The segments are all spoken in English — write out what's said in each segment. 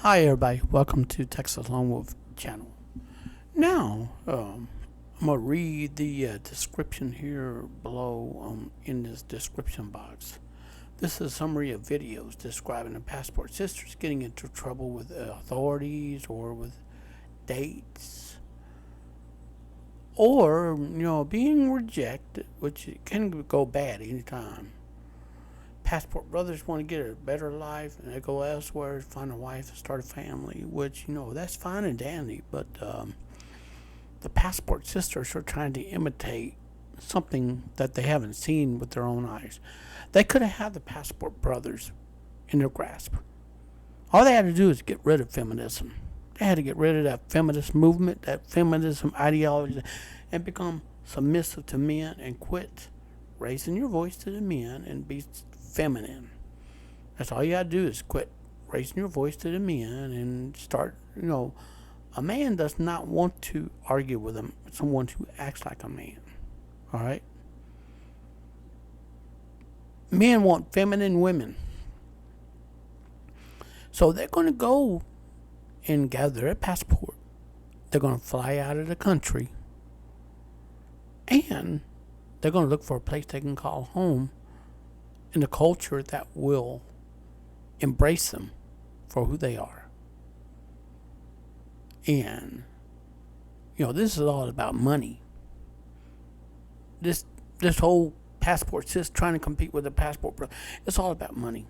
Hi everybody, welcome to Texas Lone Wolf channel. Now, I'm going to read the description here below in this description box. This is a summary of videos describing the passport sisters getting into trouble with authorities or with dates or, being rejected, which can go bad anytime. Passport brothers want to get a better life and they go elsewhere, find a wife, and start a family, which, that's fine and dandy. But the passport sisters are trying to imitate something that they haven't seen with their own eyes. They could have had the passport brothers in their grasp. All they had to do is get rid of feminism. They had to get rid of that feminist movement, that feminism ideology, and become submissive to men and quit raising your voice to the men and be feminine. That's all you gotta do is quit raising your voice to the men and start, a man does not want to argue with someone who acts like a man. Alright? Men want feminine women. So they're gonna go and gather a passport. They're gonna fly out of the country. And they're gonna look for a place they can call home in a culture that will embrace them for who they are. And, this is all about money. This whole passport system trying to compete with the passport, it's all about money.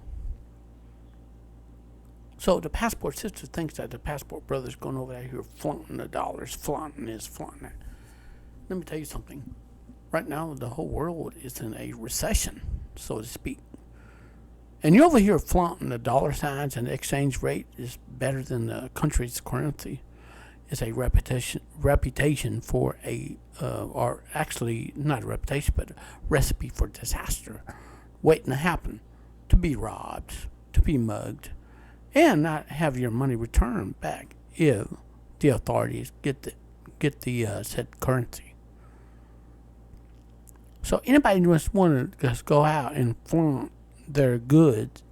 So the passport sister thinks that the passport brother's going over there here flaunting the dollars, flaunting this, flaunting that. Let me tell you something. Right now, the whole world is in a recession, so to speak. And you're over here flaunting the dollar signs and the exchange rate is better than the country's currency. It's a reputation for or actually not a reputation, but a recipe for disaster waiting to happen. To be robbed, to be mugged, and not have your money returned back if the authorities get the said currency. So anybody who just want to just go out and flaunt their goods,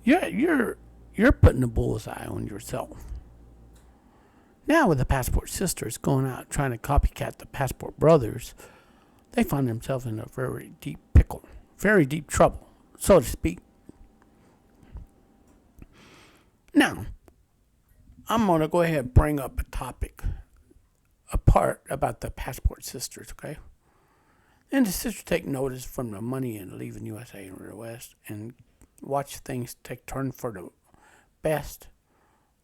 you're putting a bullseye on yourself. Now with the passport sisters going out trying to copycat the passport brothers, they find themselves in a very deep pickle, very deep trouble, so to speak. Now, I'm going to go ahead and bring up a part about the passport sisters, okay? And the sisters take notice from the money and leaving USA and the West and watch things take turn for the best,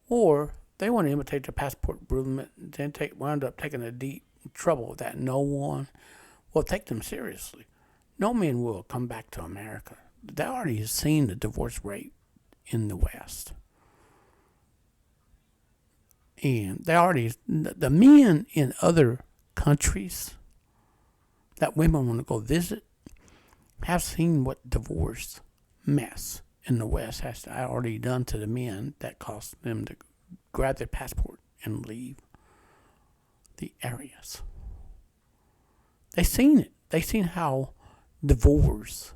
or they want to imitate the passport movement, then wound up taking a deep trouble that no one will take them seriously. No men will come back to America. They already have seen the divorce rate in the West. And the men in other countries that women want to go visit have seen what divorce mess in the West has already done to the men that caused them to grab their passport and leave the areas. They seen it. They seen how divorce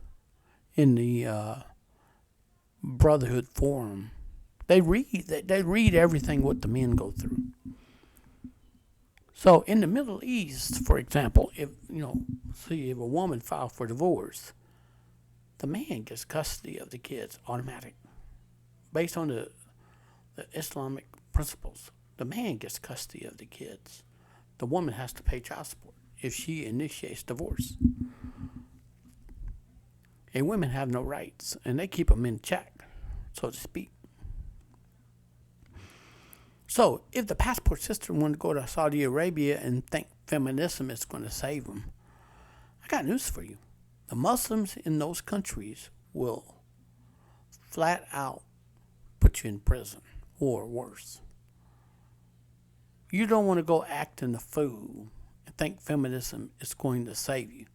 in the Brotherhood Forum. They read everything what the men go through. So in the Middle East, for example, if a woman filed for divorce, the man gets custody of the kids automatic, based on the Islamic principles. The man gets custody of the kids. The woman has to pay child support if she initiates divorce. And women have no rights, and they keep them in check, so to speak. So, if the passport sister wanted to go to Saudi Arabia and think feminism is going to save them, I got news for you. The Muslims in those countries will flat out put you in prison or worse. You don't want to go acting a fool and think feminism is going to save you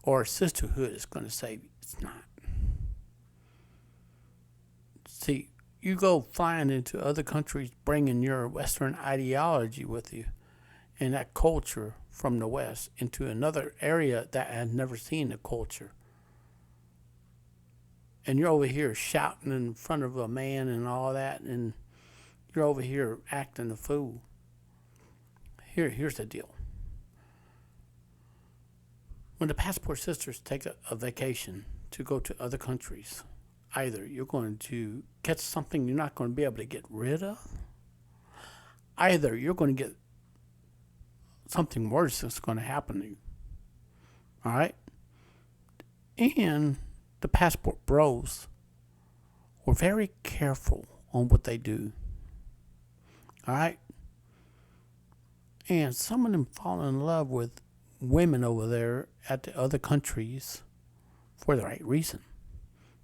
or sisterhood is going to save you. It's not. See, you go flying into other countries bringing your Western ideology with you and that culture from the West into another area that has never seen the culture. And you're over here shouting in front of a man and all that, and You're over here acting a fool. Here's the deal. When the passport sisters take a vacation to go to other countries, either you're going to catch something you're not going to be able to get rid of, either you're going to get something worse that's going to happen to you. All right? And the passport bros were very careful on what they do. All right? And some of them fall in love with women over there at the other countries for the right reason.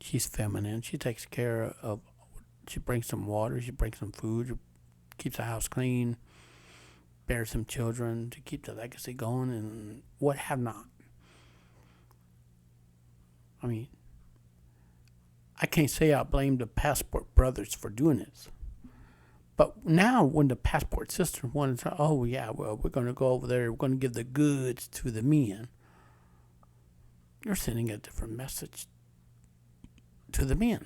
She's feminine. She takes care of, she brings some water, she brings some food, keeps the house clean, bears some children to keep the legacy going, and what have not. I mean, I can't say I blame the passport brothers for doing this. But now when the passport sisters wanted to, oh yeah, well, we're going to go over there, we're going to give the goods to the men. You're sending a different message to the men.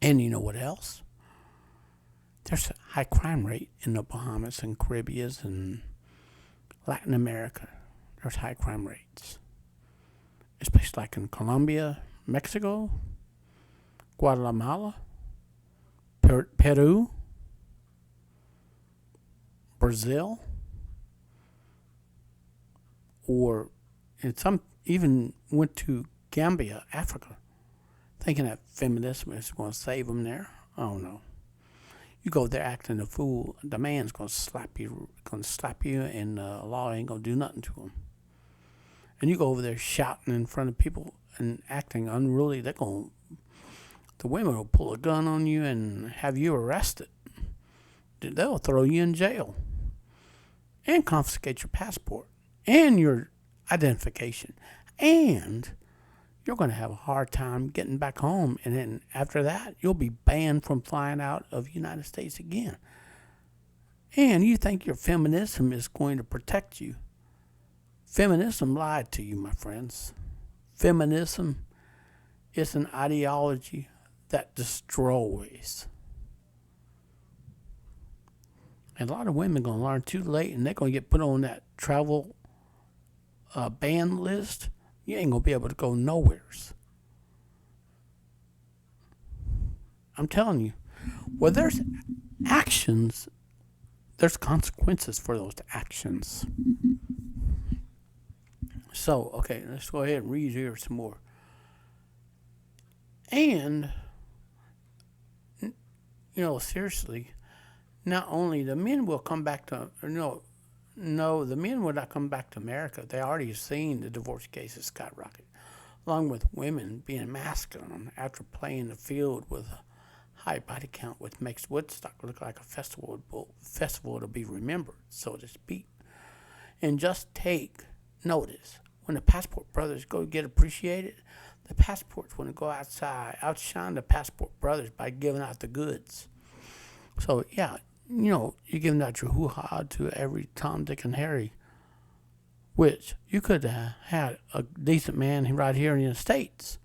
And you know what else? There's a high crime rate in the Bahamas and Caribbean and Latin America. There's high crime rates. Especially like in Colombia, Mexico, Guatemala, Peru, Brazil, or and some even went to Gambia, Africa, thinking that feminism is going to save them there. Oh no. You go there acting a fool, the man's going to slap you, and the law ain't going to do nothing to him. And you go over there shouting in front of people and acting unruly, the women will pull a gun on you and have you arrested. They'll throw you in jail and confiscate your passport and your identification. And you're going to have a hard time getting back home. And then after that, you'll be banned from flying out of the United States again. And you think your feminism is going to protect you. Feminism lied to you, my friends. Feminism is an ideology that destroys. And a lot of women are going to learn too late, and they're going to get put on that travel ban list. You ain't going to be able to go nowheres. I'm telling you. Well, there's actions. There's consequences for those actions. So, okay, let's go ahead and read here some more. And, seriously, not only the men will come back to, the men will not come back to America. They already seen the divorce cases skyrocket, along with women being masculine after playing the field with a high body count, which makes Woodstock look like a festival to be remembered, so to speak. And just take notice. When the passport brothers go get appreciated, the passports want to go outside, outshine the passport brothers by giving out the goods. So, yeah, you're giving out your hoo-ha to every Tom, Dick, and Harry, which you could have had a decent man right here in the States.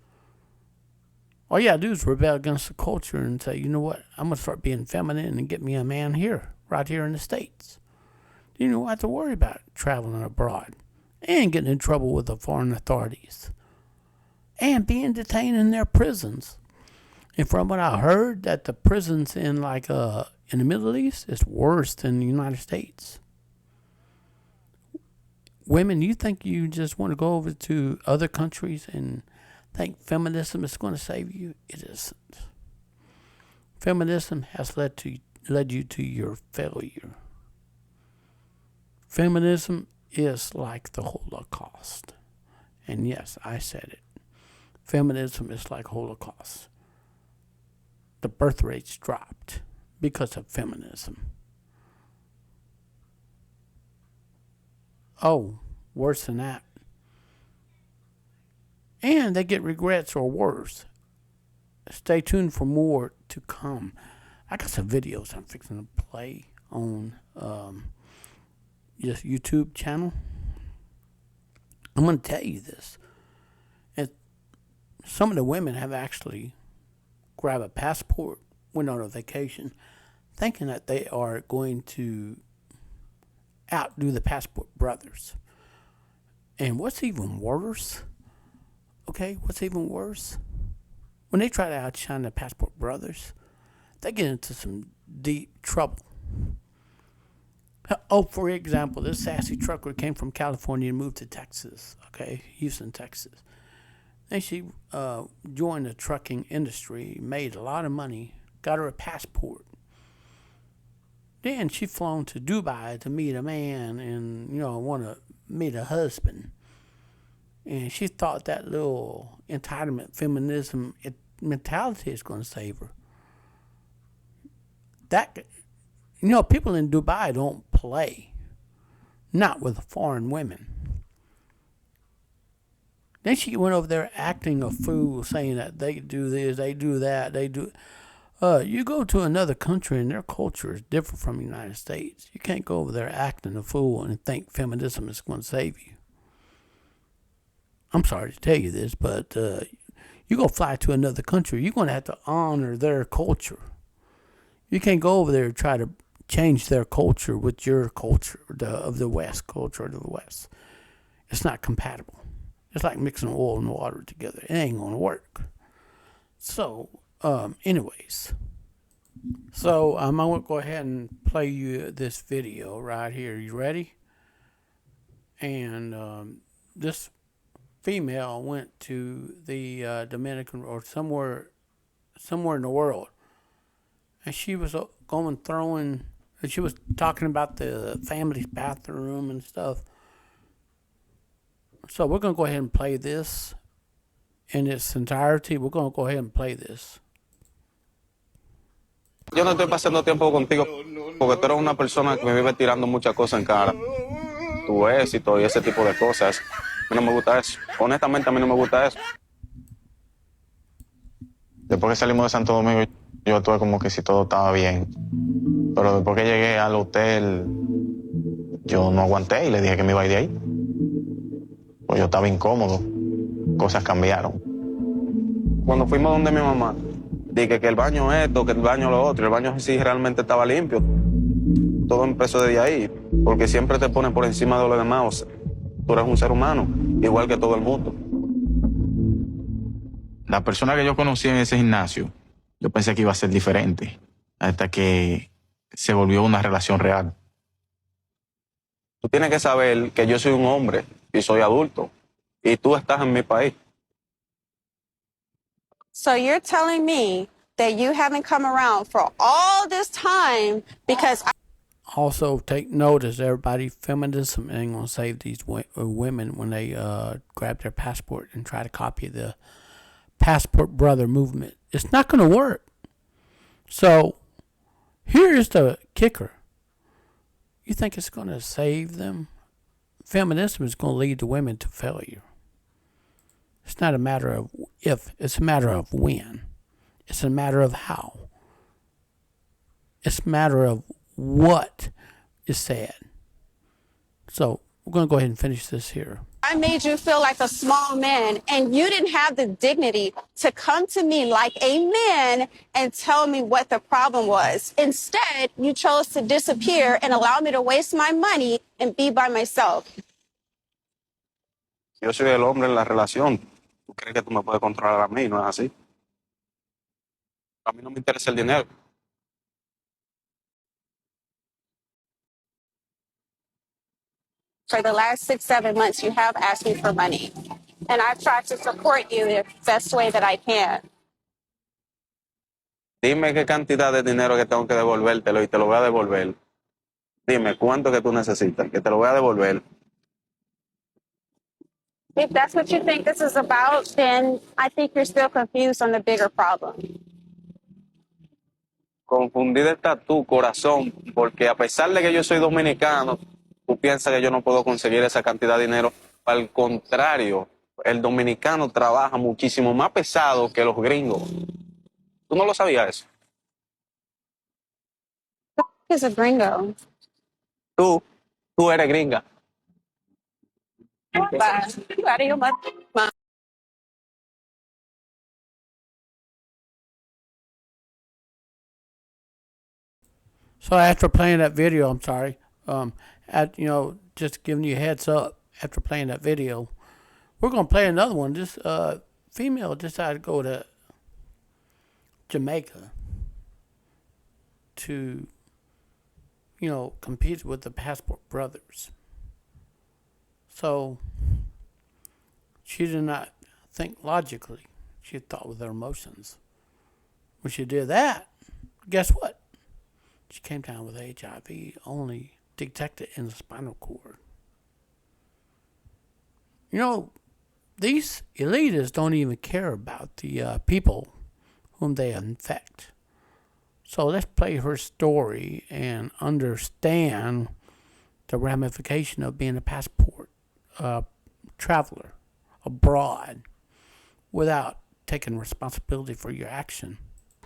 All you got to do is rebel against the culture and say, you know what, I'm going to start being feminine and get me a man here, right here in the States. You don't have to worry about traveling abroad and getting in trouble with the foreign authorities and being detained in their prisons. And from what I heard, that the prisons in the Middle East is worse than the United States. Women, you think you just want to go over to other countries and think feminism is going to save you? It isn't. Feminism has led you to your failure. Feminism is like the Holocaust. And yes, I said it. Feminism is like Holocaust. The birth rates dropped because of feminism. Oh, worse than that. And they get regrets or worse. Stay tuned for more to come. I got some videos I'm fixing to play on this YouTube channel. I'm going to tell you this. And some of the women have actually grabbed a passport went on a vacation thinking that they are going to outdo the Passport Brothers. And what's even worse, what's even worse? When they try to outshine the Passport Brothers, they get into some deep trouble. Oh, for example, this sassy trucker came from California and moved to Texas, Houston, Texas. And she joined the trucking industry, made a lot of money, got her a passport. Then she flown to Dubai to meet a man and, want to meet a husband. And she thought that little entitlement feminism mentality is going to save her. People in Dubai don't play. Not with foreign women. Then she went over there acting a fool, saying that they do this, they do that, they do. You go to another country and their culture is different from the United States. You can't go over there acting a fool and think feminism is going to save you. I'm sorry to tell you this, but you go fly to another country, you're going to have to honor their culture. You can't go over there and try to change their culture with your culture, of the West, culture of the West. It's not compatible. It's like mixing oil and water together. It ain't going to work. So, anyways. So, I'm going to go ahead and play you this video right here. You ready? And this female went to the Dominican or somewhere in the world. And she was she was talking about the family's bathroom and stuff. So we're going to go ahead and play this in its entirety. We're going to go ahead and play this. Yo no estoy pasando tiempo contigo porque tú eres una persona que me vive tirando muchas cosas en cara. Tu éxito y ese tipo de cosas. A mí no me gusta eso. Honestamente, a mí no me gusta eso. Después que salimos de Santo Domingo, yo actué como que si todo estaba bien. Pero después que llegué al hotel, yo no aguanté y le dije que me iba a ir de ahí. Pues yo estaba incómodo. Cosas cambiaron. Cuando fuimos donde mi mamá, dije que el baño esto, que el baño lo otro. El baño sí realmente estaba limpio. Todo empezó desde ahí. Porque siempre te ponen por encima de lo demás. O sea, tú eres un ser humano, igual que todo el mundo. La persona que yo conocí en ese gimnasio, yo pensé que iba a ser diferente. Hasta que se volvió una relación real. Tú tienes que saber que yo soy un hombre y soy adulto. Y tú estás en mi país. So you're telling me that you haven't come around for all this time because Also, take notice, everybody, feminism ain't going to save these women when they grab their passport and try to copy the Passport Brother movement. It's not going to work. So, here's the kicker. You think it's going to save them? Feminism is going to lead the women to failure. It's not a matter of if, it's a matter of when. It's a matter of how. It's a matter of what is said. So, we're going to go ahead and finish this here. I made you feel like a small man and you didn't have the dignity to come to me like a man and tell me what the problem was. Instead, you chose to disappear and allow me to waste my money and be by myself. Yo soy el hombre en la relación. ¿Tú crees que tú me puedes controlar a mí? No es así. A mí no me interesa el dinero. For the last 6-7 months, you have asked me for money. And I've tried to support you the best way that I can. Dime qué cantidad de dinero que tengo que devolvértelo y te lo voy a devolver. Dime cuánto que tú necesitas, que te lo voy a devolver. If that's what you think this is about, then I think you're still confused on the bigger problem. Confundida está tu corazón, porque a pesar de que yo soy dominicano, tú piensas que yo no puedo conseguir esa cantidad de dinero. Al contrario, el dominicano trabaja muchísimo más pesado que los gringos. ¿Tú no lo sabías eso? He's a gringo. Tú eres gringa. Bye. You out of your mind. So after playing that video, I'm sorry, just giving you a heads up. After playing that video, we're gonna play another one. This female decided to go to Jamaica to, compete with the Passport Brothers. So she did not think logically. She thought with her emotions. When she did that, guess what? She came down with HIV, only detected in the spinal cord. These elitists don't even care about the people whom they infect. So let's play her story and understand the ramification of being a passport traveler abroad without taking responsibility for your action.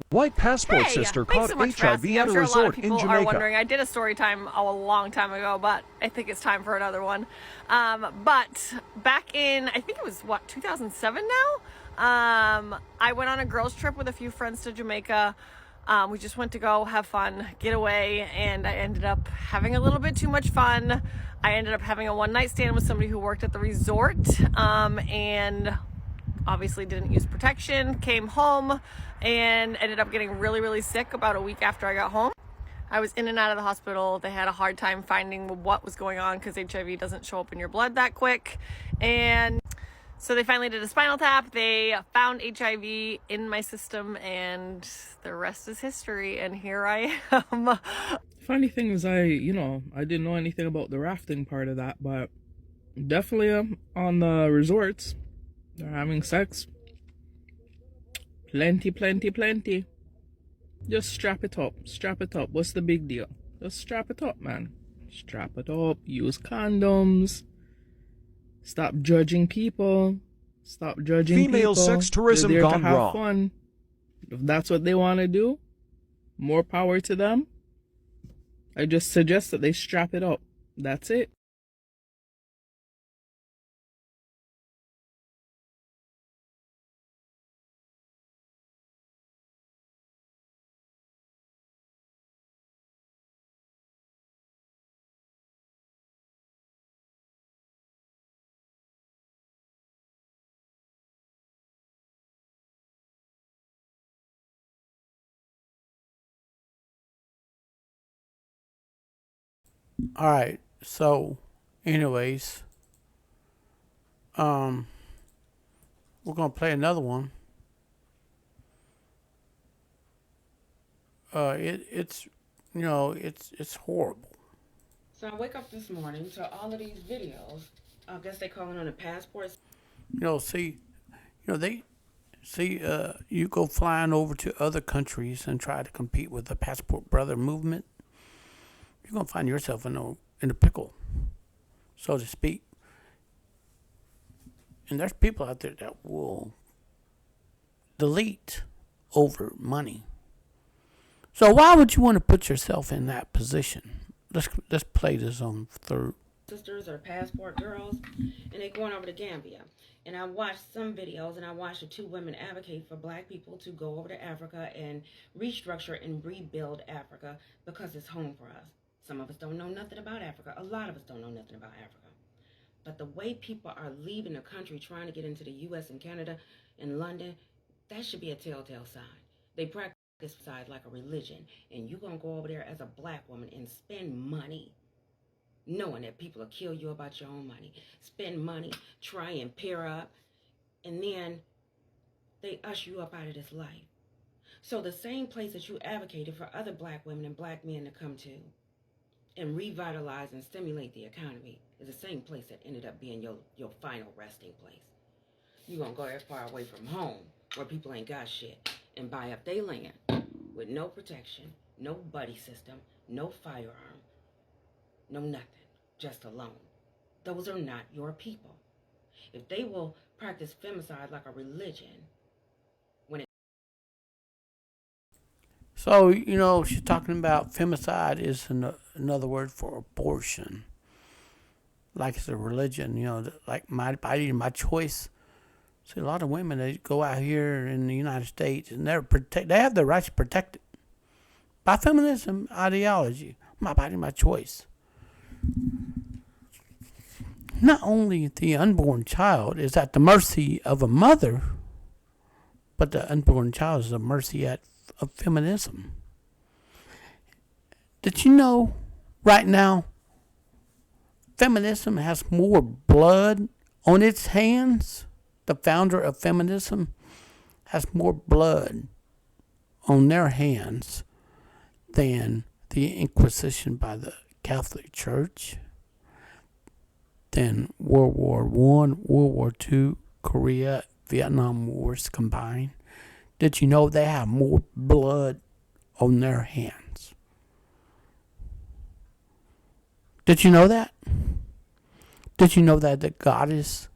White passport sister caught so much for HIV asking. at I'm a sure a lot of resort in people are Jamaica. wondering. I did a story time a long time ago, but I think it's time for another one. But back in, I think it was, 2007 now? I went on a girls' trip with a few friends to Jamaica. We just went to go have fun, get away, and I ended up having a little bit too much fun. I ended up having a one-night stand with somebody who worked at the resort, and obviously didn't use protection, came home, and ended up getting really, really sick about a week after I got home. I was in and out of the hospital. They had a hard time finding what was going on because HIV doesn't show up in your blood that quick. And so they finally did a spinal tap. They found HIV in my system, and the rest is history. And here I am. Funny thing is, I didn't know anything about the rafting part of that, but definitely on the resorts, they're having sex. Plenty. Just strap it up. What's the big deal? Just strap it up, man. Strap it up. Use condoms. Stop judging people. Female sex tourism They're there gone to have wrong. fun. If that's what they want to do, more power to them. I just suggest that they strap it up. That's it. All right. So, anyways, we're gonna play another one. It's horrible. So I wake up this morning to all of these videos. I guess they calling on the passports. You go flying over to other countries and try to compete with the Passport Brother movement, you're gonna find yourself in a pickle, so to speak. And there's people out there that will delete over money. So why would you want to put yourself in that position? Let's play this on third. Sisters or passport girls, and they going over to Gambia. And I watched some videos, and I watched the two women advocate for black people to go over to Africa and restructure and rebuild Africa because it's home for us. Some of us don't know nothing about Africa. A lot of us don't know nothing about Africa. But the way people are leaving the country, trying to get into the U.S. and Canada and London, that should be a telltale sign. They practice side like a religion, and you're going to go over there as a black woman and spend money, knowing that people will kill you about your own money. Spend money, try and pair up, and then they usher you up out of this life. So the same place that you advocated for other black women and black men to come to and revitalize and stimulate the economy is the same place that ended up being your final resting place. You're going to go that far away from home where people ain't got shit and buy up their land with no protection, no buddy system, no firearm, no nothing, just a loan. Those are not your people. If they will practice femicide like a religion, So, she's talking about femicide is another word for abortion. Like it's a religion, like my body, my choice. See, a lot of women, they go out here in the United States and they have the rights to protect it. by feminism ideology. My body, my choice. Not only the unborn child is at the mercy of a mother, but the unborn child is at the mercy of feminism. Did you know right now feminism has more blood on its hands? The founder of feminism has more blood on their hands than the Inquisition by the Catholic Church, than World War I, World War II, Korea, Vietnam Wars combined. Did you know they have more blood on their hands? Did you know that? Did you know that the goddess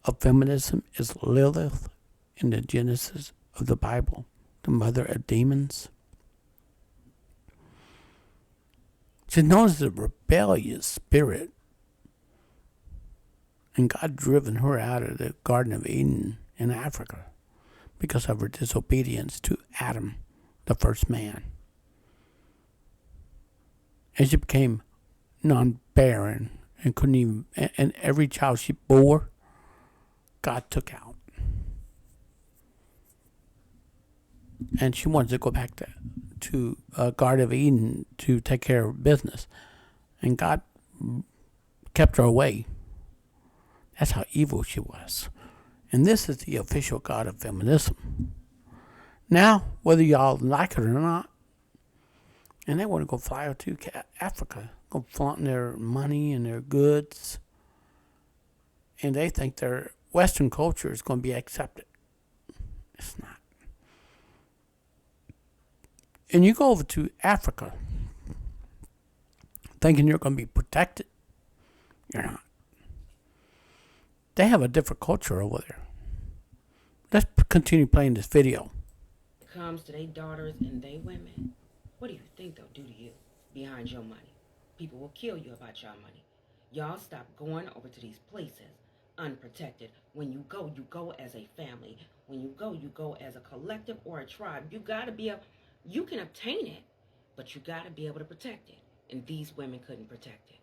of feminism is Lilith in the Genesis of the Bible, the mother of demons? She's known as the rebellious spirit. And God driven her out of the Garden of Eden in Africa because of her disobedience to Adam, the first man. And she became non-barren and couldn't even, and every child she bore, God took out. And she wanted to go back to Garden of Eden to take care of business. And God kept her away. That's how evil she was. And this is the official God of feminism. Now, whether y'all like it or not, and they want to go fly out to Africa, go flaunting their money and their goods, and they think their Western culture is going to be accepted. It's not. And you go over to Africa thinking you're going to be protected. You're not. They have a different culture over there. Let's continue playing this video. It comes to their daughters and they women. What do you think they'll do to you behind your money? People will kill you about your money. Y'all stop going over to these places unprotected. When you go as a family. When you go as a collective or a tribe. You can obtain it, but you got to be able to protect it. And these women couldn't protect it.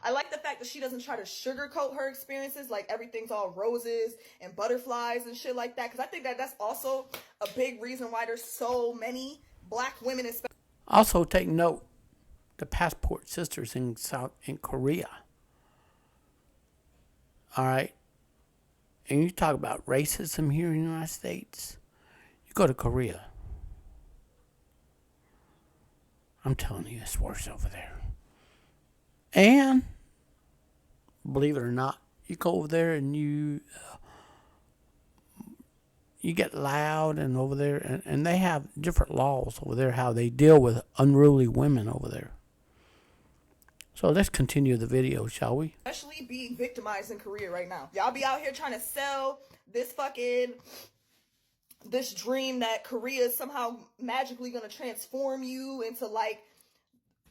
I like the fact that she doesn't try to sugarcoat her experiences, like everything's all roses and butterflies and shit like that. Because I think that that's also a big reason why there's so many black women. Also, take note, the Passport Sisters in Korea. All right. And you talk about racism here in the United States. You go to Korea. I'm telling you, it's worse over there. And, believe it or not, you go over there and you get loud and over there. And they have different laws over there, how they deal with unruly women over there. So let's continue the video, shall we? Especially being victimized in Korea right now. Y'all be out here trying to sell this dream that Korea is somehow magically gonna transform you into like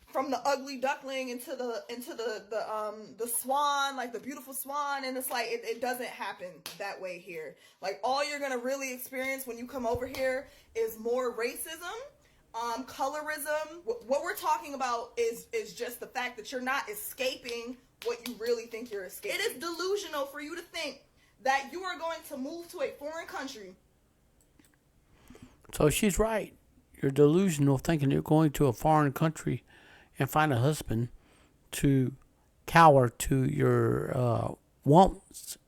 from the ugly duckling into the swan, like the beautiful swan, and it's like it doesn't happen that way here. Like all you're gonna really experience when you come over here is more racism. Colorism. What we're talking about is just the fact that you're not escaping what you really think you're escaping. It is delusional for you to think that you are going to move to a foreign country. So she's right. You're delusional thinking you're going to a foreign country and find a husband to cower to your wants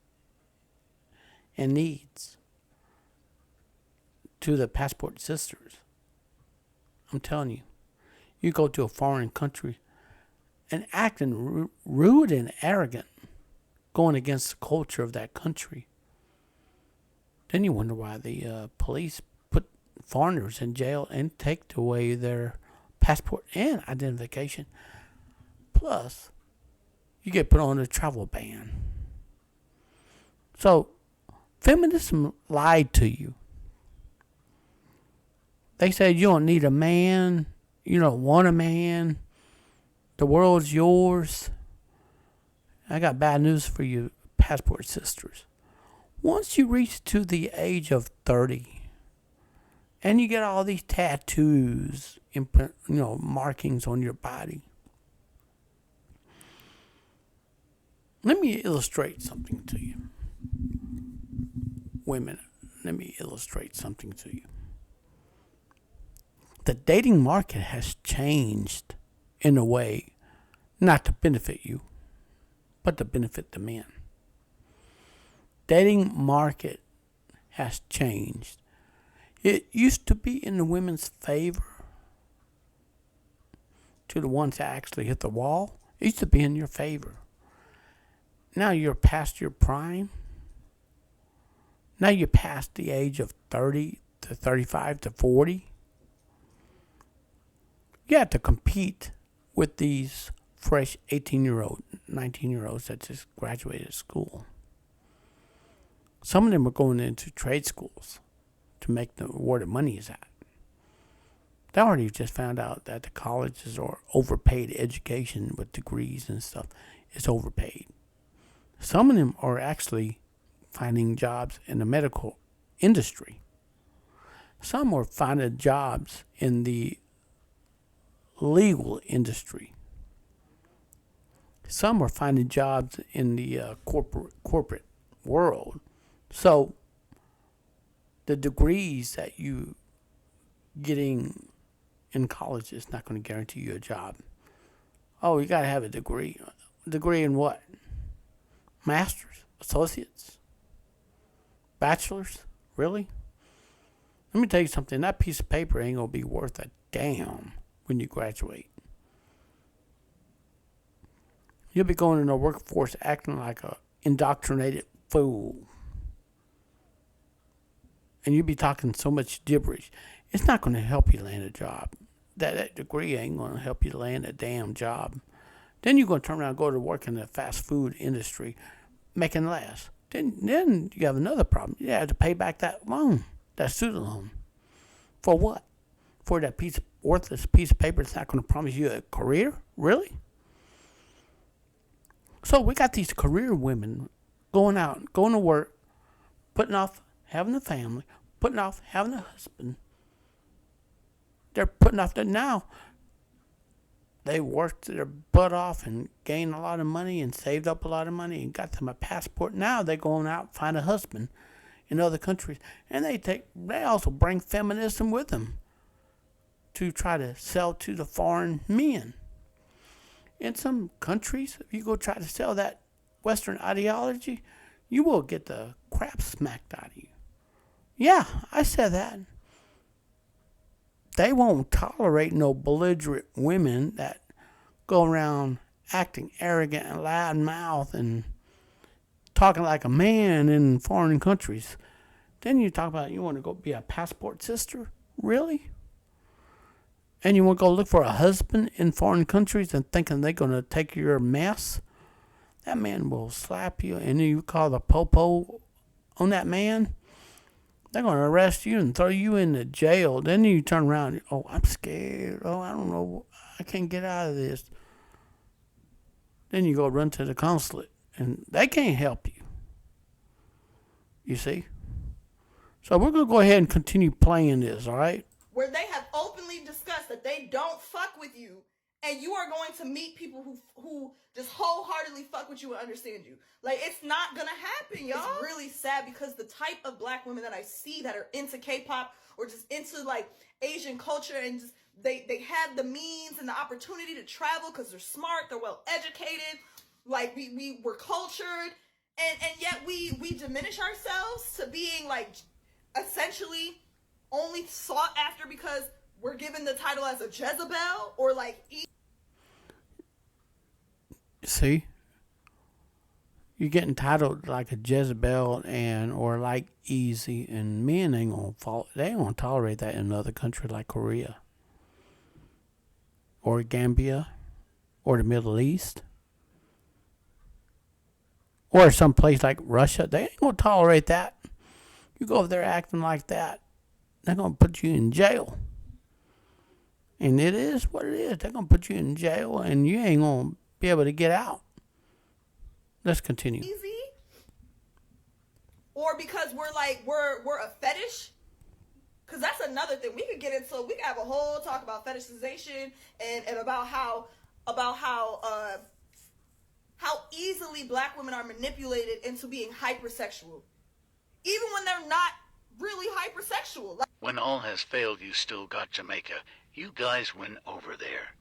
and needs, to the Passport Sisters. I'm telling you, you go to a foreign country and acting rude and arrogant, going against the culture of that country. Then you wonder why the police put foreigners in jail and take away their passport and identification. Plus, you get put on a travel ban. So, feminism lied to you. They said you don't need a man, you don't want a man, the world's yours. I got bad news for you, Passport Sisters. Once you reach to the age of 30, And you get all these tattoos, markings on your body. Let me illustrate something to you. Women, let me illustrate something to you. The dating market has changed in a way not to benefit you, but to benefit the men. Dating market has changed. It used to be in the women's favor to the ones that actually hit the wall. It used to be in your favor. Now you're past your prime. Now you're past the age of 30 to 35 to 40. You have to compete with these fresh 18-year-old, 19-year-olds that just graduated school. Some of them are going into trade schools to make where the money is at. They already just found out that the colleges are overpaid. Education with degrees and stuff is overpaid. Some of them are actually finding jobs in the medical industry. Some are finding jobs in the legal industry. Some are finding jobs in the corporate world. So the degrees that you getting in college is not going to guarantee you a job. Oh, you got to have a degree. Degree in what? Masters? Associates? Bachelors? Really? Let me tell you something. That piece of paper ain't going to be worth a damn when you graduate. You'll be going in the workforce acting like a indoctrinated fool. And you'll be talking so much gibberish. It's not going to help you land a job. That degree ain't going to help you land a damn job. Then you're going to turn around and go to work in the fast food industry, making less. Then you have another problem. You have to pay back that loan, that student loan. For what? For that worthless piece of paper that's not going to promise you a career? Really? So we got these career women going out, going to work, putting off having a family, putting off having a husband. They're putting off that now. They worked their butt off and gained a lot of money and saved up a lot of money and got them a passport. Now they're going out and find a husband in other countries. And they also bring feminism with them to try to sell to the foreign men. In some countries, if you go try to sell that Western ideology, you will get the crap smacked out of you. Yeah, I said that. They won't tolerate no belligerent women that go around acting arrogant and loud-mouthed and talking like a man in foreign countries. Then you talk about you want to go be a passport sister? Really? And you want to go look for a husband in foreign countries and thinking they're going to take your mess? That man will slap you, and you call the popo on that man. They're going to arrest you and throw you into jail. Then you turn around, oh, I'm scared. Oh, I don't know. I can't get out of this. Then you go run to the consulate, and they can't help you. You see? So we're going to go ahead and continue playing this, all right? Where they have openly discussed that they don't fuck with you, and you are going to meet people who just wholeheartedly fuck with you and understand you. Like, it's not gonna happen, y'all. It's really sad because the type of black women that I see that are into K-pop or just into like Asian culture and just they have the means and the opportunity to travel because they're smart, they're well educated, like we're cultured, and yet we diminish ourselves to being like essentially only sought after because we're given the title as a Jezebel or like. See, you're getting titled like a Jezebel or like Easy, and men ain't gonna fall. They ain't gonna tolerate that in another country like Korea or Gambia or the Middle East or some place like Russia. They ain't gonna tolerate that. You go over there acting like that, they're gonna put you in jail. And it is what it is. They're gonna put you in jail, and you ain't gonna be able to get out. Let's continue. Easy, or because we're a fetish, because because that's another thing we could get into. We could have a whole talk about fetishization and about how easily black women are manipulated into being hypersexual, even when they're not really hypersexual. Like, when all has failed, you still got Jamaica. You guys win over there.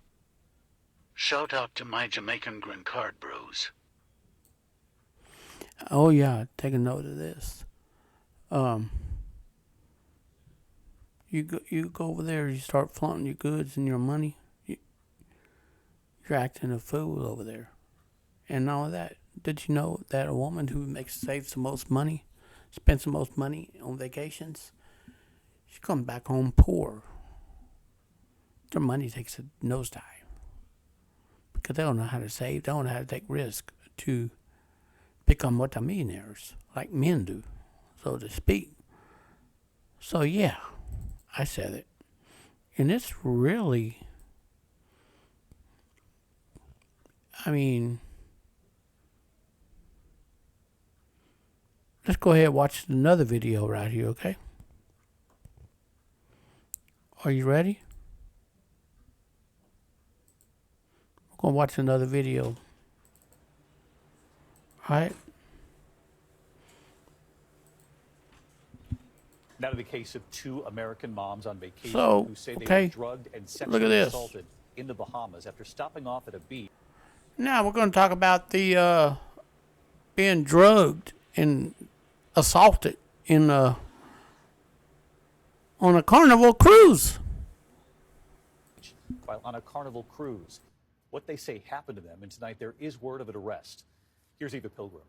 Shout out to my Jamaican green card bros. Oh yeah, take a note of this. You go over there, you start flaunting your goods and your money. You're acting a fool over there. And all of that. Did you know that a woman who saves the most money, spends the most money on vacations, she comes back home poor. Their money takes a nosedive because they don't know how to save. They don't know how to take risk to become multimillionaires like men do, so to speak. So yeah, I said it. And it's really, I mean, let's go ahead and watch another video right here, okay? Are you ready? We're going to watch another video. All right? Now to the case of two American moms on vacation who say they were drugged and sexually assaulted in the Bahamas after stopping off at a beach. Now we're going to talk about the being drugged and assaulted in on a Carnival cruise. While on a Carnival cruise, what they say happened to them, and tonight there is word of an arrest. Here's Eva Pilgrim.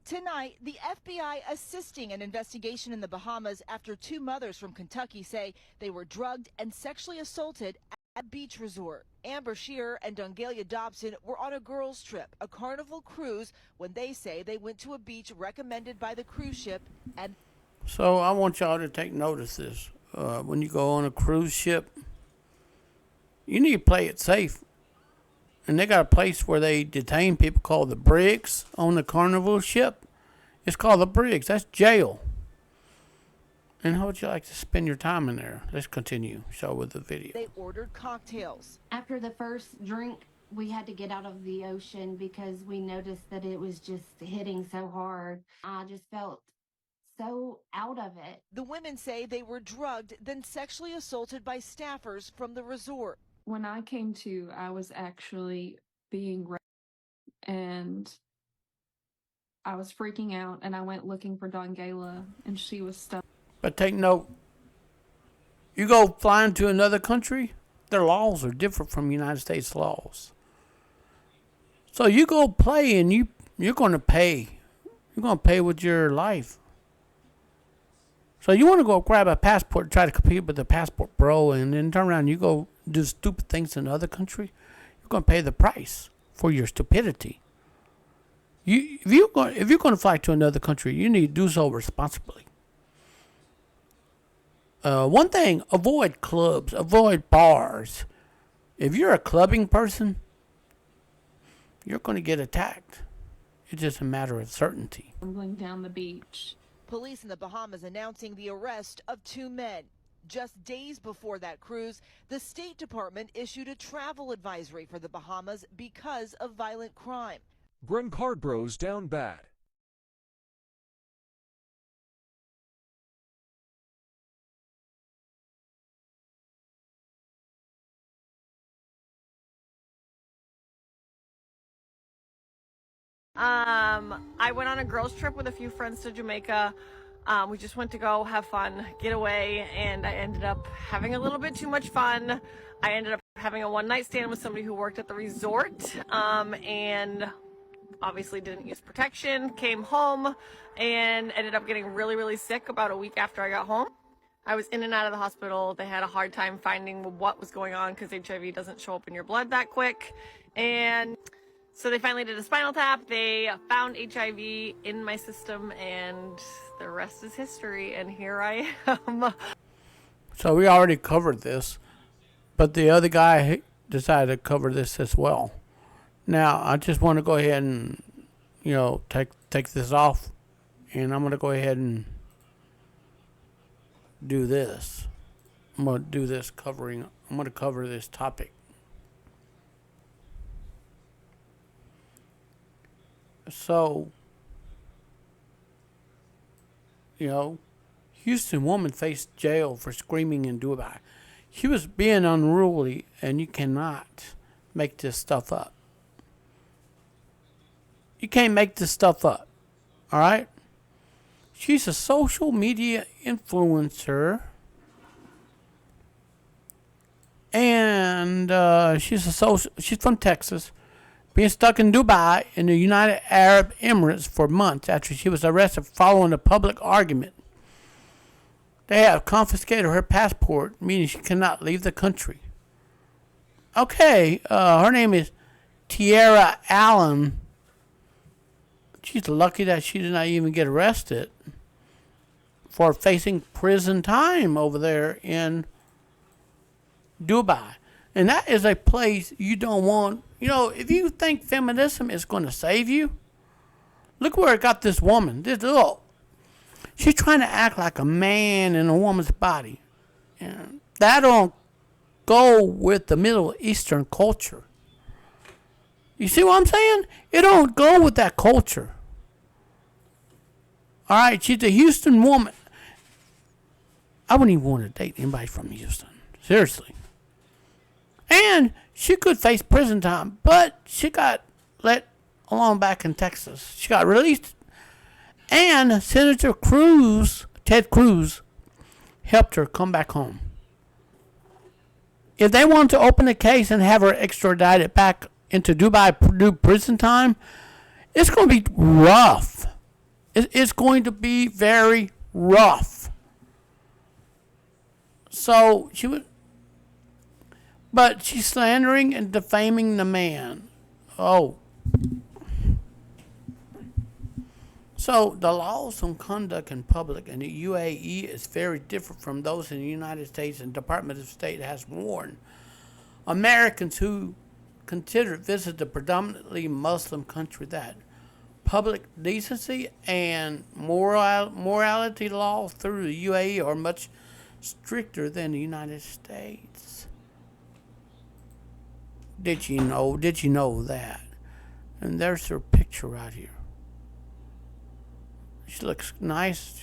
Tonight, the FBI assisting an investigation in the Bahamas after two mothers from Kentucky say they were drugged and sexually assaulted at a beach resort. Amber Shearer and Dongalia Dobson were on a girls' trip, a Carnival cruise, when they say they went to a beach recommended by the cruise ship. And so I want y'all to take notice of this. When you go on a cruise ship, you need to play it safe. And they got a place where they detain people called the Briggs on the Carnival ship. It's called the Briggs. That's jail. And how would you like to spend your time in there? Let's continue. Show with the video. They ordered cocktails. After the first drink, we had to get out of the ocean because we noticed that it was just hitting so hard. I just felt so out of it. The women say they were drugged, then sexually assaulted by staffers from the resort. When I came to, I was actually being raped, and I was freaking out, and I went looking for Dongala, and she was stuck. But take note, you go flying to another country, their laws are different from United States laws. So you go play and you're going to pay. You're going to pay with your life. So you want to go grab a passport, try to compete with the passport bro, and then turn around and you go do stupid things in another country, you're going to pay the price for your stupidity. If you're going to fly to another country, you need to do so responsibly. One thing, avoid clubs, avoid bars. If you're a clubbing person, you're going to get attacked. It's just a matter of certainty. Tumbling down the beach. Police in the Bahamas announcing the arrest of two men. Just days before that cruise, the State Department issued a travel advisory for the Bahamas because of violent crime. Green card bros down bad. I went on a girls' trip with a few friends to Jamaica. We just went to go have fun, get away, and I ended up having a little bit too much fun. I ended up having a one-night stand with somebody who worked at the resort, and obviously didn't use protection, came home, and ended up getting really, really sick about a week after I got home. I was in and out of the hospital. They had a hard time finding what was going on because HIV doesn't show up in your blood that quick. And so they finally did a spinal tap. They found HIV in my system, and the rest is history. And here I am. So we already covered this, but the other guy decided to cover this as well. Now, I just want to go ahead and, take this off, and I'm going to go ahead and do this. I'm going to cover this topic. So, Houston woman faced jail for screaming in Dubai. She was being unruly, and you cannot make this stuff up. You can't make this stuff up. All right? She's a social media influencer. And she's from Texas, being stuck in Dubai in the United Arab Emirates for months after she was arrested following a public argument. They have confiscated her passport, meaning she cannot leave the country. Okay, her name is Tierra Allen. She's lucky that she did not even get arrested for facing prison time over there in Dubai. And that is a place you don't want. If you think feminism is going to save you, look where it got this woman. She's trying to act like a man in a woman's body. And that don't go with the Middle Eastern culture. You see what I'm saying? It don't go with that culture. All right, she's a Houston woman. I wouldn't even want to date anybody from Houston. Seriously. And she could face prison time, but she got let alone back in Texas. She got released. And Senator Ted Cruz, helped her come back home. If they want to open a case and have her extradited back into Dubai prison time, it's going to be rough. It's going to be very rough. So but she's slandering and defaming the man. Oh. So the laws on conduct in public in the UAE is very different from those in the United States, and the Department of State has warned Americans who consider visit the predominantly Muslim country that public decency and morality laws through the UAE are much stricter than the United States. Did you know that? And there's her picture right here. She looks nice.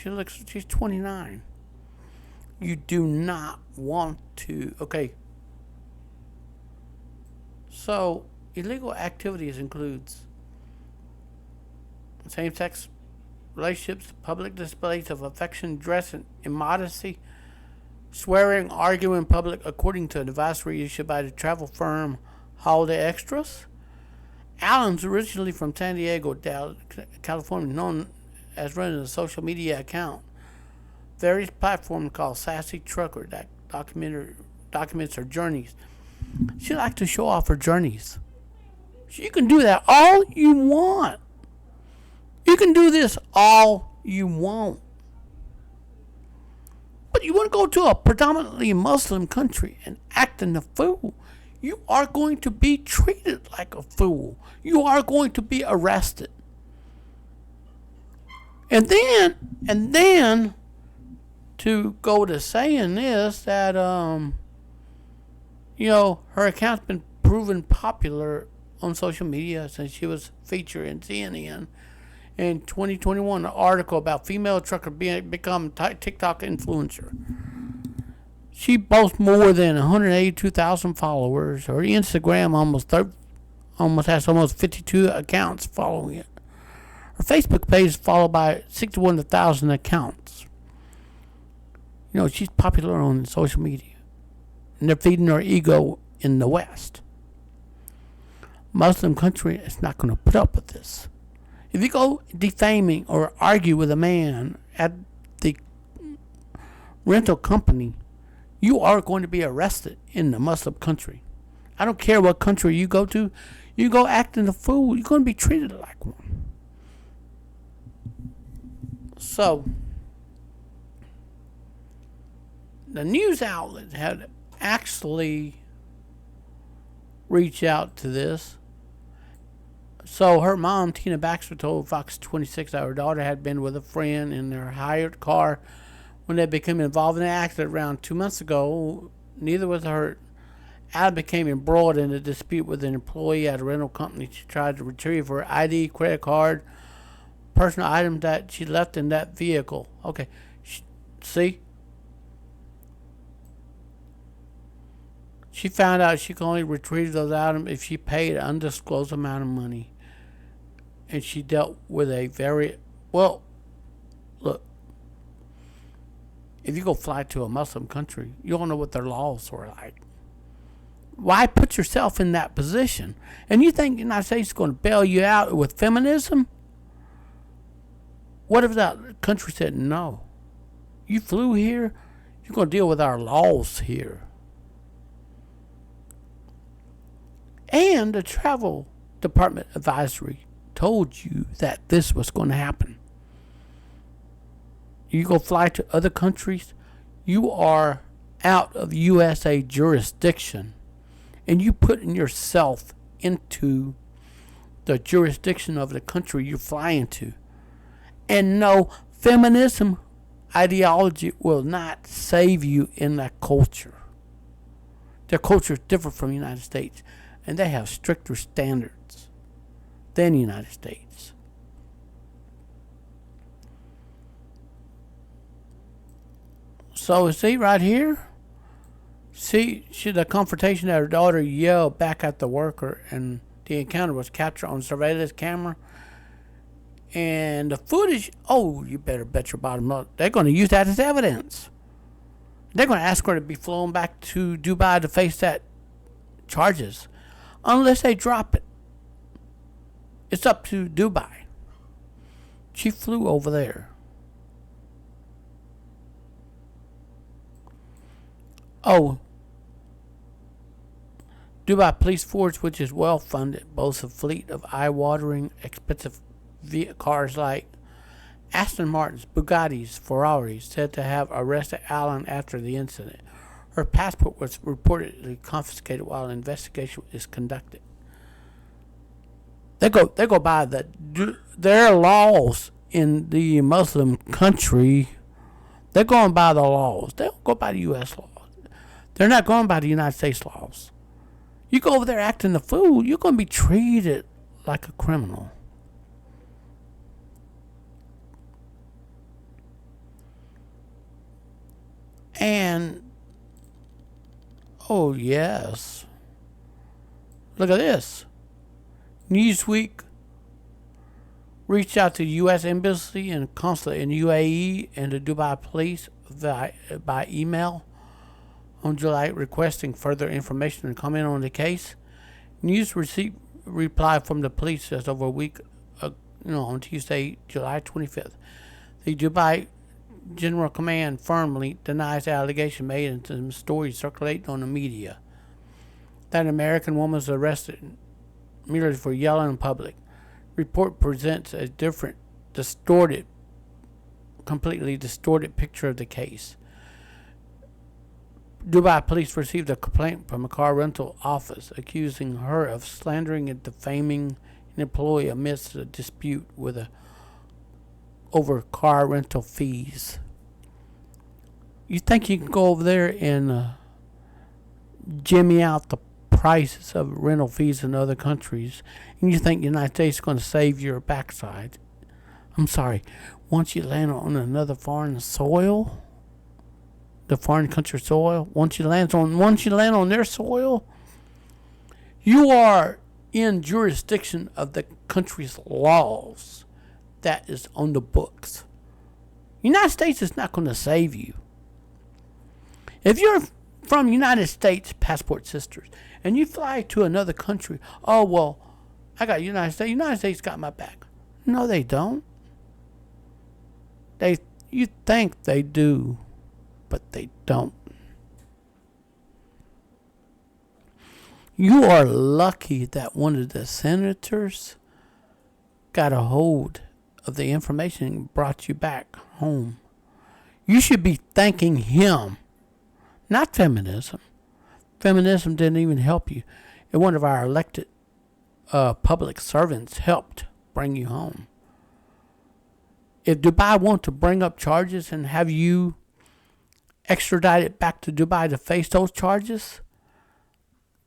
She's 29. You do not want to. Okay. So, illegal activities includes same-sex relationships, public displays of affection, dress and immodesty, swearing, arguing in public, according to an advisory issued by the travel firm Holiday Extras. Allen's originally from San Diego, California, known as running a social media account. Various platforms called Sassy Trucker that documents her journeys. She likes to show off her journeys. You can do that all you want. You can do this all you want. But you want to go to a predominantly Muslim country and acting a fool, you are going to be treated like a fool. You are going to be arrested. And then to go to saying this, that her account's been proven popular on social media since she was featured in CNN in 2021, an article about female trucker become TikTok influencer. She boasts more than 182,000 followers. Her Instagram has 52 accounts following it. Her Facebook page is followed by 61,000 accounts. She's popular on social media. And they're feeding her ego in the West. Muslim country is not going to put up with this. If you go defaming or argue with a man at the rental company, you are going to be arrested in the Muslim country. I don't care what country you go to. You go acting a fool, you're going to be treated like one. So, the news outlet had actually reached out to this. So her mom, Tina Baxter, told Fox 26 that her daughter had been with a friend in their hired car when they became involved in an accident around 2 months ago. Neither was hurt. Adam became embroiled in a dispute with an employee at a rental company. She tried to retrieve her ID, credit card, personal items that she left in that vehicle. Okay, see? She found out she could only retrieve those items if she paid an undisclosed amount of money. And she dealt with a very, well, look, if you go fly to a Muslim country, you don't know what their laws are like. Why put yourself in that position? And you think the United States is going to bail you out with feminism? What if that country said, no, you flew here, you're going to deal with our laws here? And the travel department advisory told you that this was going to happen. You go fly to other countries, you are out of USA jurisdiction, and you putting yourself into the jurisdiction of the country you're flying to. And no, feminism ideology will not save you in that culture. Their culture is different from the United States, and they have stricter standards than the United States. So see right here, see the confrontation that her daughter yelled back at the worker, and the encounter was captured on surveillance camera. And the footage, oh, you better bet your bottom up, they're going to use that as evidence. They're going to ask her to be flown back to Dubai to face that charges, unless they drop it. It's up to Dubai. She flew over there. Oh, Dubai Police Force, which is well funded, boasts a fleet of eye-watering, expensive cars like Aston Martins, Bugattis, Ferraris, said to have arrested Allen after the incident. Her passport was reportedly confiscated while an investigation is conducted. They go by their laws in the Muslim country. They're going by the laws. They don't go by the U.S. laws. They're not going by the United States laws. You go over there acting the fool, you're going to be treated like a criminal. And, oh yes, look at this. Newsweek reached out to the U.S. Embassy and Consulate in UAE and the Dubai Police by email on July, requesting further information and comment on the case. News received reply from the police just over a week, on Tuesday, July 25th. The Dubai General Command firmly denies the allegation made in some stories circulating on the media that an American woman was arrested merely for yelling in public. Report presents a different, completely distorted picture of the case. Dubai police received a complaint from a car rental office accusing her of slandering and defaming an employee amidst a dispute over car rental fees. You think you can go over there and jimmy out the prices of rental fees in other countries, and you think the United States is going to save your backside? I'm sorry. Once you land on another foreign soil, the foreign country soil, once you land on their soil, you are in jurisdiction of the country's laws that is on the books. The United States is not going to save you. If you're from United States passport sisters and you fly to another country, oh well, I got United States got my back. No, they don't. You think they do, but they don't. You are lucky that one of the senators got a hold of the information and brought you back home. You should be thanking him, not feminism. Feminism didn't even help you. And one of our elected public servants helped bring you home. If Dubai want to bring up charges and have you extradited back to Dubai to face those charges,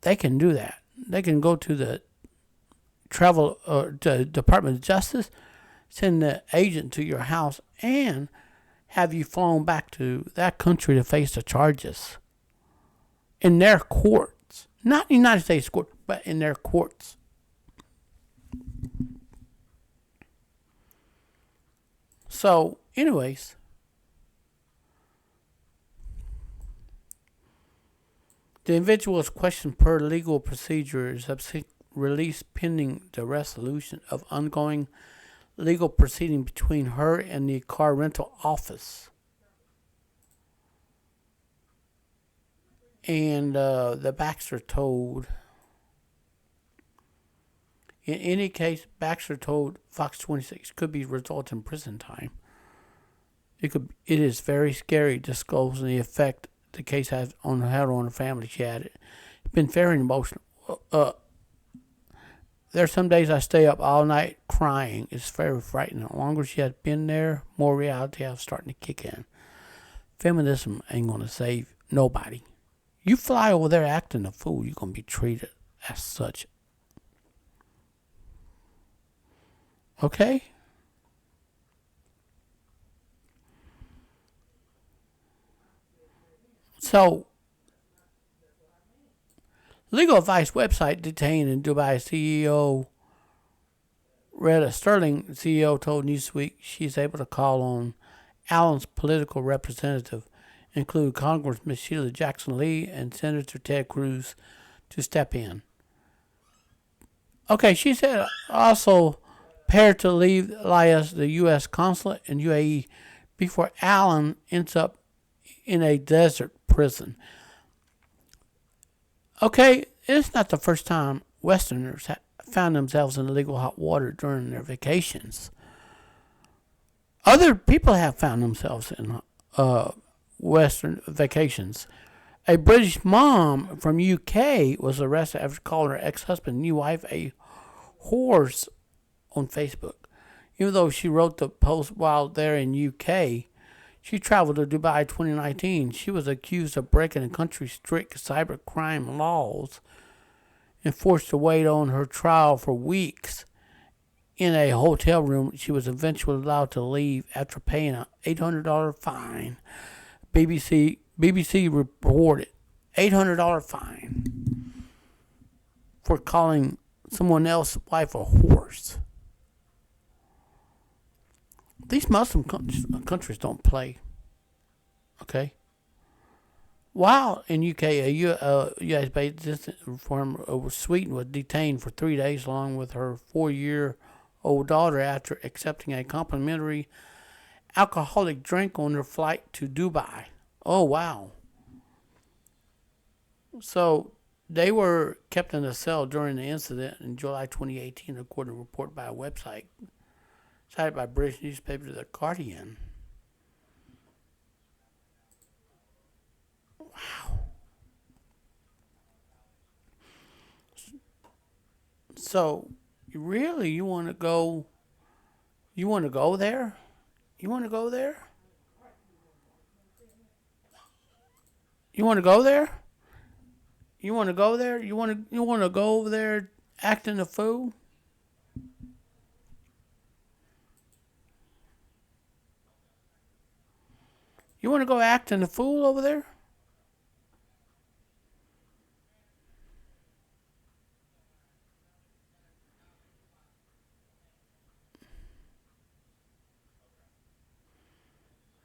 they can do that. They can go to the to Department of Justice, send the agent to your house, and have you flown back to that country to face the charges in their courts. Not United States court, but in their courts. So, anyways, the individual is questioned per legal procedure is released pending the resolution of ongoing legal proceeding between her and the car rental office. And the Baxter told, in any case, Baxter told Fox 26 could be result in prison time. It is very scary disclosing the effect the case has on her on her family. She had it. It's been very emotional. There's some days I stay up all night crying. It's very frightening. The longer she has been there, more reality is starting to kick in. Feminism ain't gonna save nobody. You fly over there acting a fool, you're gonna be treated as such. Okay? So, legal advice website detained in Dubai CEO Retta Sterling, CEO, told Newsweek she's able to call on Allen's political representative, include Congressman Sheila Jackson Lee and Senator Ted Cruz, to step in. Okay, she said also prepared to leave the U.S. consulate in UAE before Allen ends up in a desert prison. Okay, it's not the first time Westerners found themselves in illegal hot water during their vacations. Other people have found themselves in Western vacations. A British mom from UK was arrested after calling her ex-husband, new wife, a horse on Facebook. Even though she wrote the post while there in UK, she traveled to Dubai 2019. She was accused of breaking the country's strict cybercrime laws and forced to wait on her trial for weeks in a hotel room. She was eventually allowed to leave after paying an $800 fine. BBC reported $800 fine for calling someone else's wife a horse. These Muslim countries don't play. Okay? While in UK, a U.S.-based reformer over Sweden was detained for 3 days along with her 4-year-old daughter after accepting a complimentary alcoholic drink on their flight to Dubai. Oh, wow. So they were kept in a cell during the incident in July 2018, according to a report by a website cited by British newspaper The Guardian. Wow. So, really, you want to go there? You want to go there? You want to go there? You want to go there? You want to go over there acting a fool? You want to go acting a fool over there?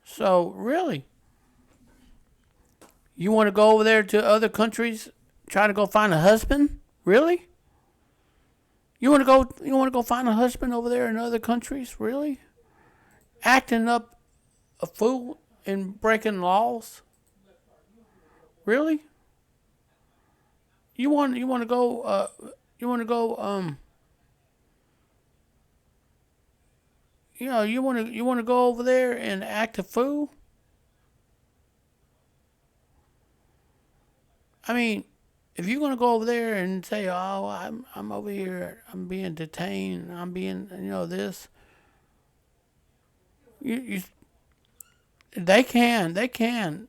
So, really? You want to go over there to other countries, try to go find a husband? Really? You want to go find a husband over there in other countries? Really? Acting up a fool and breaking laws? Really? You want to go you want to go over there and act a fool? I mean, if you're gonna go over there and say, "Oh, I'm over here, I'm being detained, I'm being, this," they can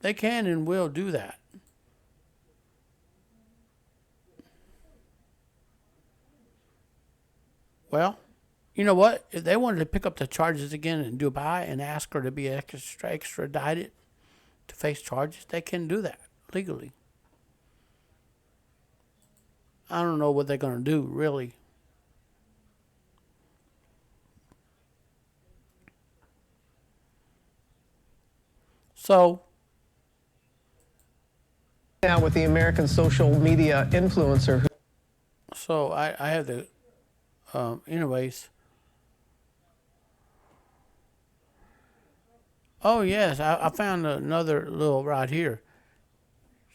They can and will do that. Well, you know what? If they wanted to pick up the charges again in Dubai and ask her to be extradited to face charges, they can do that legally. I don't know what they're going to do, really. So, now with the American social media influencer. So I have the, anyways. Oh yes, I found another little right here.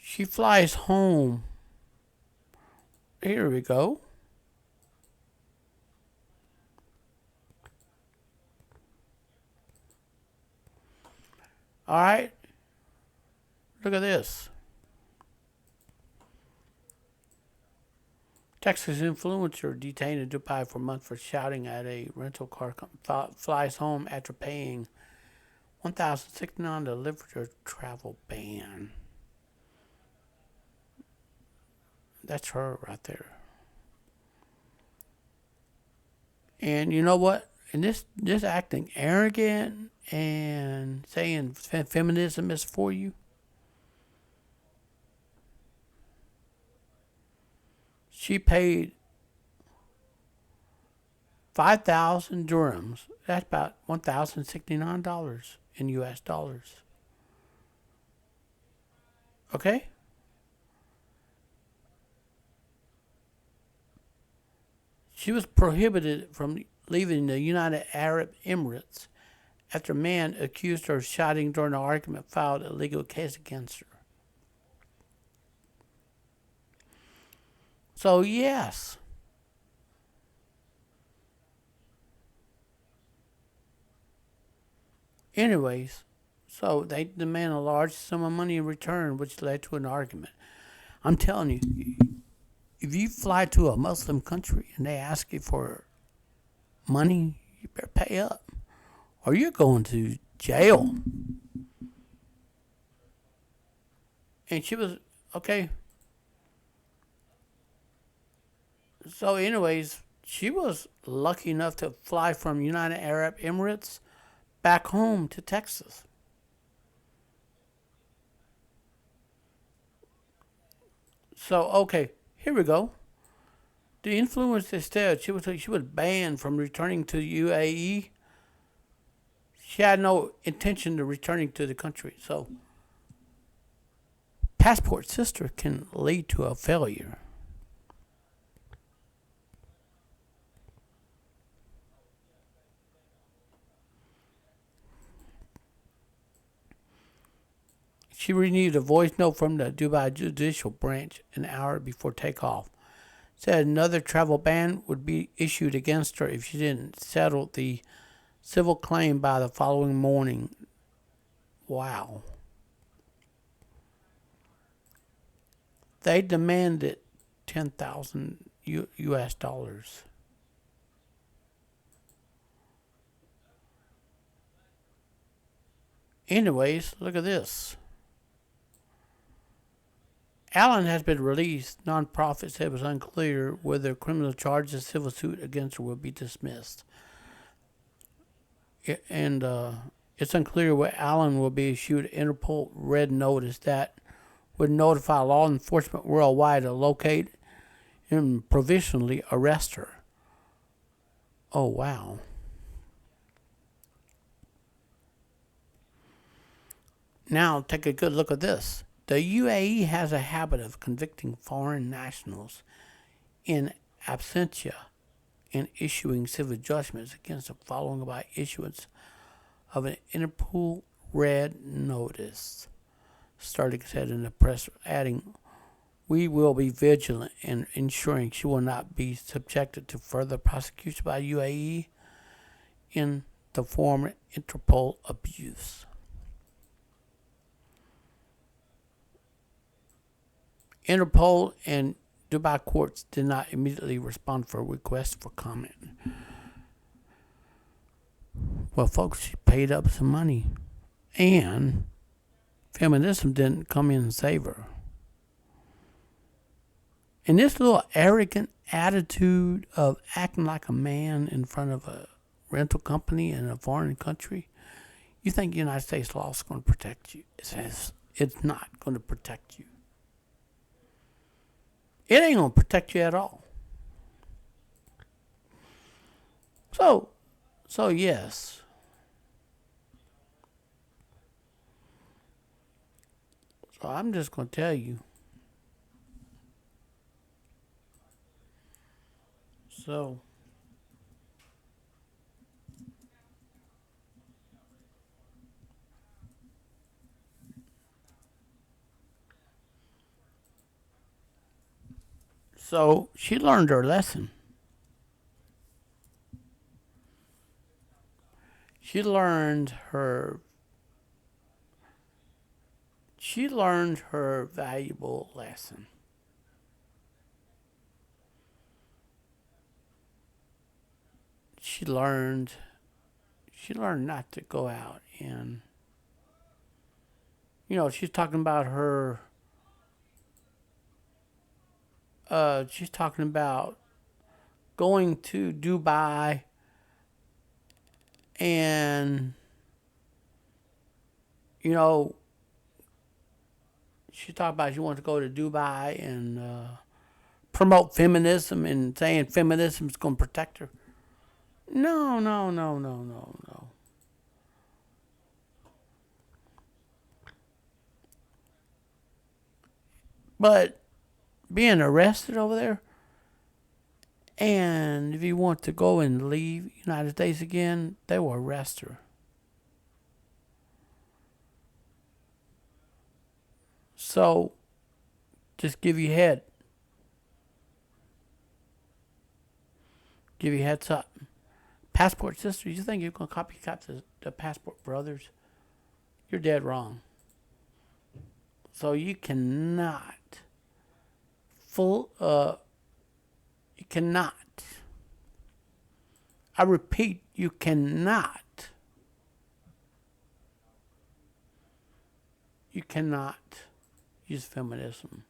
She flies home. Here we go. All right. Look at this. Texas influencer detained in Dubai for months for shouting at a rental car flies home after paying $1,069 to lift her travel ban. That's her right there. And you know what? And this acting arrogant and saying feminism is for you. She paid 5,000 dirhams. That's about $1,069 in US dollars. Okay? She was prohibited from leaving the United Arab Emirates after a man accused her of shouting during an argument, filed a legal case against her. So, yes. Anyways, so they demand a large sum of money in return, which led to an argument. I'm telling you, if you fly to a Muslim country and they ask you for money, you better pay up, or you're going to jail. And she was, okay. So anyways, she was lucky enough to fly from United Arab Emirates back home to Texas. So, okay, here we go. The influencer said she was banned from returning to UAE. She had no intention of returning to the country. So, passport sister can lead to a failure. She received a voice note from the Dubai Judicial Branch an hour before takeoff. Said another travel ban would be issued against her if she didn't settle the civil claim by the following morning. Wow. They demanded 10,000 US dollars. Anyways, look at this. Allen has been released. Non-profit said it was unclear whether criminal charges, civil suit against her will be dismissed. And it's unclear whether Allen will be issued an Interpol red notice that would notify law enforcement worldwide to locate and provisionally arrest her. Oh, wow. Now, take a good look at this. The UAE has a habit of convicting foreign nationals in absentia and issuing civil judgments against them following by issuance of an Interpol red notice. Starling said in the press, adding, "We will be vigilant in ensuring she will not be subjected to further prosecution by UAE in the form of Interpol abuse." Interpol and Dubai courts did not immediately respond for a request for comment. Well, folks, she paid up some money. And feminism didn't come in and save her. And this little arrogant attitude of acting like a man in front of a rental company in a foreign country, you think the United States law is going to protect you. It's not going to protect you. It ain't going to protect you at all. So yes. So I'm just going to tell you. So she learned her lesson. She learned her valuable lesson. She learned not to go out and, she's talking about her, she's talking about going to Dubai and, she talked about she wants to go to Dubai and promote feminism and saying feminism is going to protect her. No. But being arrested over there, and if you want to go and leave United States again, they will arrest her. So, just give you heads up. Passport sisters, you think you're going to copycat the Passport brothers? You're dead wrong. So you cannot I repeat, you cannot use feminism.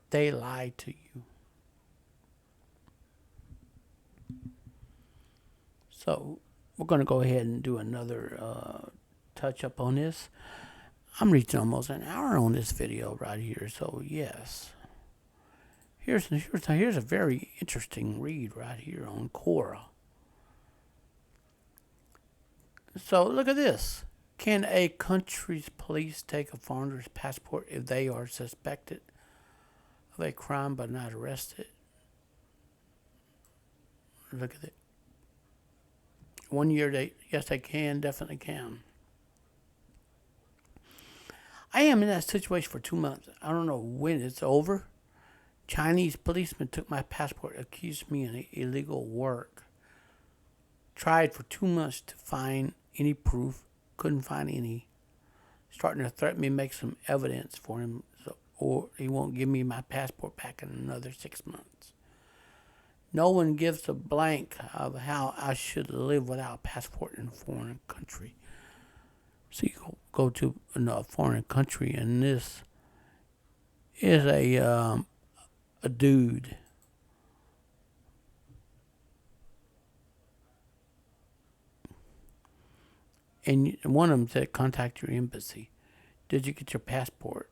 They lie to you. So we're going to go ahead and do another touch up on this. I'm reaching almost an hour on this video right here. So yes, here's a very interesting read right here on Quora. So look at this. Can a country's police take a foreigner's passport if they are suspected of a crime but not arrested? Look at it. 1 year, yes, they can, definitely can. I am in that situation for 2 months. I don't know when it's over. Chinese policemen took my passport, accused me of illegal work. Tried for 2 months to find any proof, couldn't find any. Starting to threaten me, make some evidence for him, or he won't give me my passport back in another 6 months. No one gives a blank of how I should live without a passport in a foreign country. So you go to a foreign country, and this is a dude. And one of them said, contact your embassy. Did you get your passport?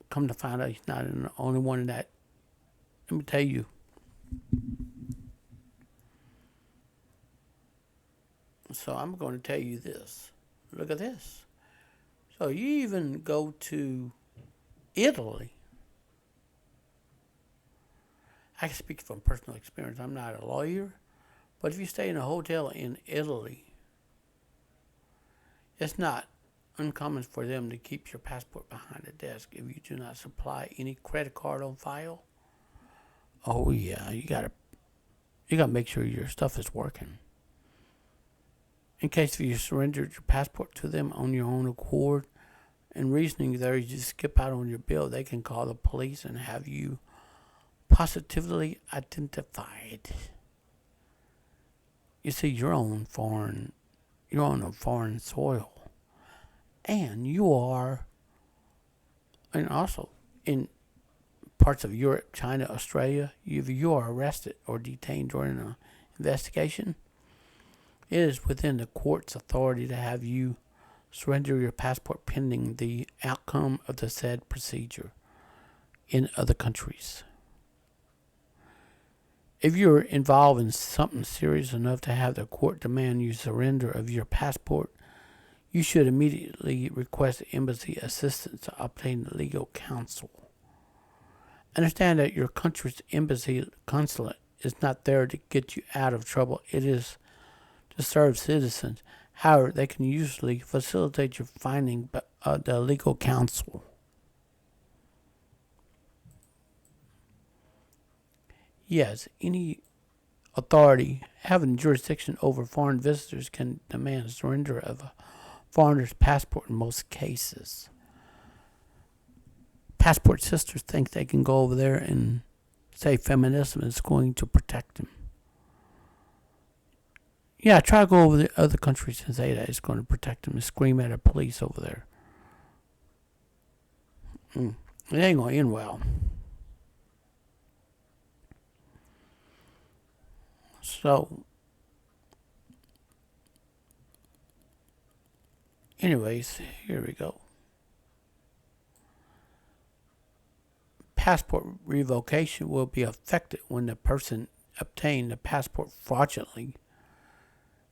Come to find out he's not the only one in that. Let me tell you. So I'm going to tell you this. Look at this. So you even go to Italy. I can speak from personal experience. I'm not a lawyer. But if you stay in a hotel in Italy, it's not uncommon for them to keep your passport behind the desk if you do not supply any credit card on file. Oh yeah, you gotta make sure your stuff is working. In case if you surrendered your passport to them on your own accord, and reasoning there, you just skip out on your bill, they can call the police and have you positively identified. You see, your own foreign you're on a foreign soil. And you are, and also in parts of Europe, China, Australia, if you are arrested or detained during an investigation, it is within the court's authority to have you surrender your passport pending the outcome of the said procedure in other countries. If you're involved in something serious enough to have the court demand you surrender of your passport, you should immediately request embassy assistance to obtain legal counsel. Understand that your country's embassy consulate is not there to get you out of trouble. It is to serve citizens. However, they can usually facilitate your finding the legal counsel. Yes, any authority having jurisdiction over foreign visitors can demand surrender of a foreigner's passport in most cases. Passport sisters think they can go over there and say feminism is going to protect them. Yeah, try to go over the other countries and say that it's going to protect them and scream at the police over there. It ain't going to end well. So, anyways, here we go. Passport revocation will be effected when the person obtained the passport fraudulently,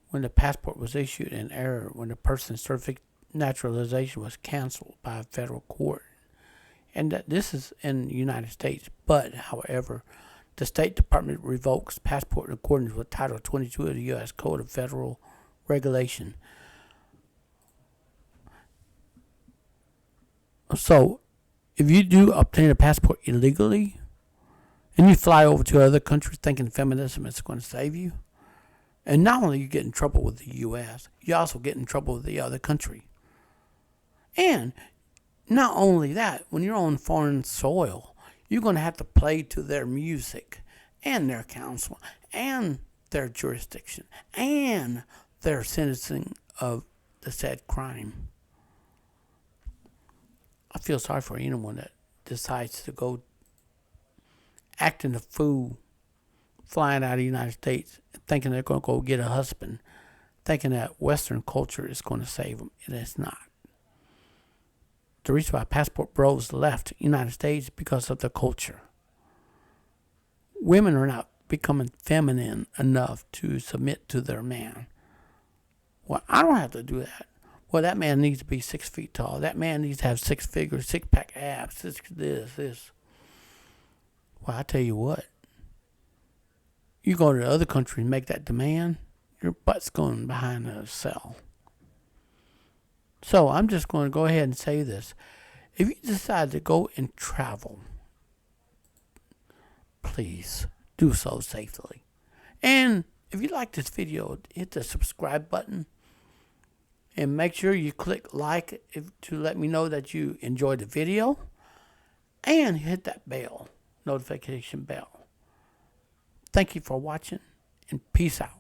when the passport was issued in error, when the person's certificate naturalization was canceled by a federal court. And that this is in the United States. But, however, the State Department revokes passport in accordance with Title 22 of the U.S. Code of Federal Regulation. So, if you do obtain a passport illegally, and you fly over to other countries thinking feminism is going to save you, and not only you get in trouble with the U.S., you also get in trouble with the other country. And not only that, when you're on foreign soil, you're going to have to play to their music and their counsel and their jurisdiction and their sentencing of the said crime. I feel sorry for anyone that decides to go acting a fool, flying out of the United States, thinking they're going to go get a husband, thinking that Western culture is going to save them, and it's not. The reason why passport bros left the United States because of the culture. Women are not becoming feminine enough to submit to their man. Well, I don't have to do that. Well, that man needs to be 6 feet tall. That man needs to have 6 figures, 6-pack abs, this. Well, I tell you what. You go to the other country and make that demand, your butt's going behind a cell. So I'm just going to go ahead and say this. If you decide to go and travel, please do so safely. And if you like this video, hit the subscribe button. And make sure you click like to let me know that you enjoyed the video. And hit that bell, notification bell. Thank you for watching, and peace out.